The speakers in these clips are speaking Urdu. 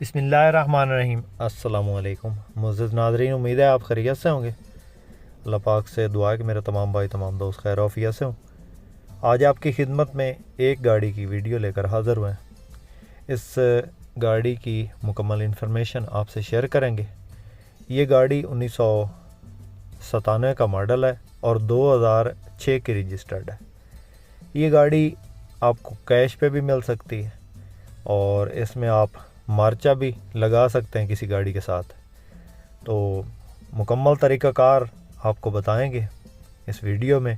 بسم اللہ الرحمن الرحیم۔ السلام علیکم معزز ناظرین، امید ہے آپ خیریت سے ہوں گے۔ اللہ پاک سے دعا ہے کہ میرے تمام بھائی تمام دوست خیر و عافیت سے ہوں۔ آج آپ کی خدمت میں ایک گاڑی کی ویڈیو لے کر حاضر ہوئے ہیں۔ اس گاڑی کی مکمل انفارمیشن آپ سے شیئر کریں گے۔ یہ گاڑی 1997 کا ماڈل ہے اور 2006 کی رجسٹرڈ ہے۔ یہ گاڑی آپ کو کیش پہ بھی مل سکتی ہے اور اس میں آپ مارچہ بھی لگا سکتے ہیں کسی گاڑی کے ساتھ۔ تو مکمل طریقہ کار آپ کو بتائیں گے اس ویڈیو میں،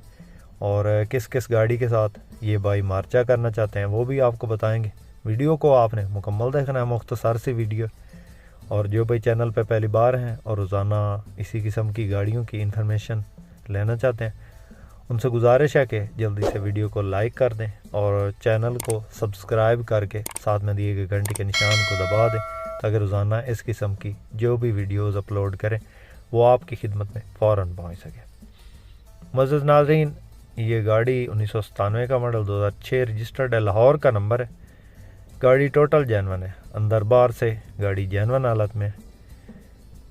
اور کس کس گاڑی کے ساتھ یہ بھائی مارچہ کرنا چاہتے ہیں وہ بھی آپ کو بتائیں گے۔ ویڈیو کو آپ نے مکمل دیکھنا ہے، مختصر سی ویڈیو۔ اور جو بھائی چینل پہ پہلی بار ہیں اور روزانہ اسی قسم کی گاڑیوں کی انفارمیشن لینا چاہتے ہیں، ان سے گزارش ہے کہ جلدی سے ویڈیو کو لائک کر دیں اور چینل کو سبسکرائب کر کے ساتھ میں دیے گئے گھنٹی کے نشان کو دبا دیں تاکہ روزانہ اس قسم کی جو بھی ویڈیوز اپلوڈ کریں وہ آپ کی خدمت میں فوراً پہنچ سکے۔ معزز ناظرین، یہ گاڑی 1997 کا ماڈل 2006 رجسٹرڈ ہے، لاہور کا نمبر ہے۔ گاڑی ٹوٹل جینون ہے، اندر باہر سے گاڑی جینون حالت میں ہے۔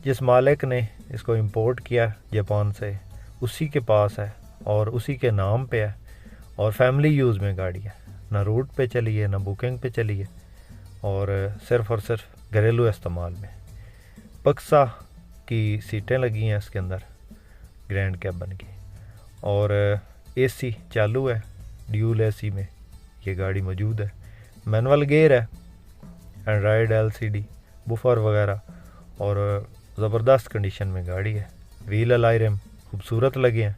جس مالک نے اس کو امپورٹ کیا جاپان سے اسی کے پاس ہے اور اسی کے نام پہ ہے، اور فیملی یوز میں گاڑی ہے، نہ روٹ پہ چلی ہے نہ بکنگ پہ چلی ہے، اور صرف گھریلو استعمال میں۔ بکسا کی سیٹیں لگی ہیں اس کے اندر گرینڈ کیبن کی، اور اے سی چالو ہے، ڈیول اے سی میں یہ گاڑی موجود ہے۔ مینول گیئر ہے، اینڈرائڈ LCD بفر وغیرہ، اور زبردست کنڈیشن میں گاڑی ہے۔ ویل الائی رم خوبصورت لگے ہیں،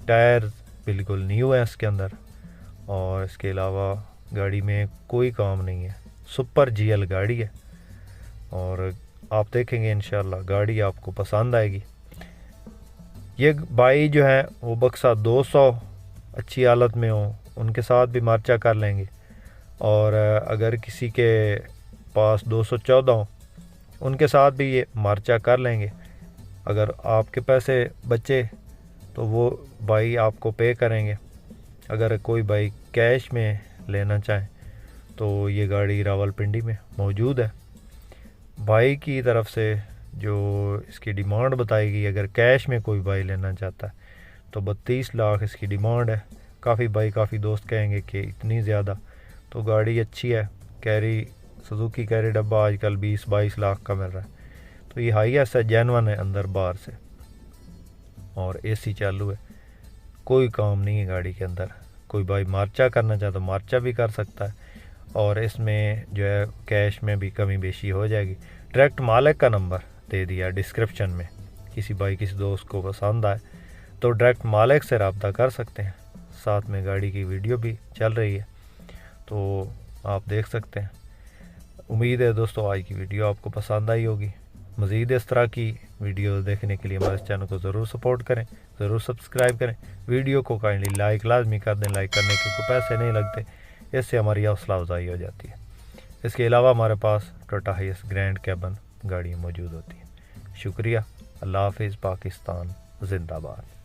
ٹائر بالکل نیو ہے اس کے اندر، اور اس کے علاوہ گاڑی میں کوئی کام نہیں ہے۔ سپر GL گاڑی ہے، اور آپ دیکھیں گے انشاءاللہ گاڑی آپ کو پسند آئے گی۔ یہ بھائی جو ہیں وہ بکسا 200 اچھی حالت میں ہوں ان کے ساتھ بھی مارچہ کر لیں گے، اور اگر کسی کے پاس 214 ہوں ان کے ساتھ بھی یہ مارچہ کر لیں گے۔ اگر آپ کے پیسے بچے تو وہ بھائی آپ کو پے کریں گے۔ اگر کوئی بھائی کیش میں لینا چاہیں تو یہ گاڑی راولپنڈی میں موجود ہے۔ بھائی کی طرف سے جو اس کی ڈیمانڈ بتائی گئی، اگر کیش میں کوئی بھائی لینا چاہتا ہے تو 32 لاکھ اس کی ڈیمانڈ ہے۔ کافی دوست کہیں گے کہ اتنی زیادہ، تو گاڑی اچھی ہے۔ سزوکی کیری ڈبہ آج کل 20-22 لاکھ کا مل رہا ہے، تو یہ ہائی ایس ہے، جینون ہے اندر باہر سے، اور اے سی چالو ہے۔ کوئی کام نہیں ہے گاڑی کے اندر۔ کوئی بھائی مارچہ کرنا چاہتا تو مارچہ بھی کر سکتا ہے، اور اس میں جو ہے کیش میں بھی کمی بیشی ہو جائے گی۔ ڈائریکٹ مالک کا نمبر دے دیا ڈسکرپشن میں، کسی بھائی کسی دوست کو پسند آئے تو ڈائریکٹ مالک سے رابطہ کر سکتے ہیں۔ ساتھ میں گاڑی کی ویڈیو بھی چل رہی ہے تو آپ دیکھ سکتے ہیں۔ امید ہے دوستو آج کی ویڈیو آپ کو پسند آئی ہوگی۔ مزید اس طرح کی ویڈیو دیکھنے کے لیے ہمارے چینل کو ضرور سپورٹ کریں، ضرور سبسکرائب کریں۔ ویڈیو کو کائنڈلی لائک لازمی کر دیں، لائک کرنے کے کوئی پیسے نہیں لگتے، اس سے ہماری حوصلہ افزائی ہو جاتی ہے۔ اس کے علاوہ ہمارے پاس ٹوٹا ہائیس گرینڈ کیبن گاڑیاں موجود ہوتی ہیں۔ شکریہ۔ اللہ حافظ۔ پاکستان زندہ باد۔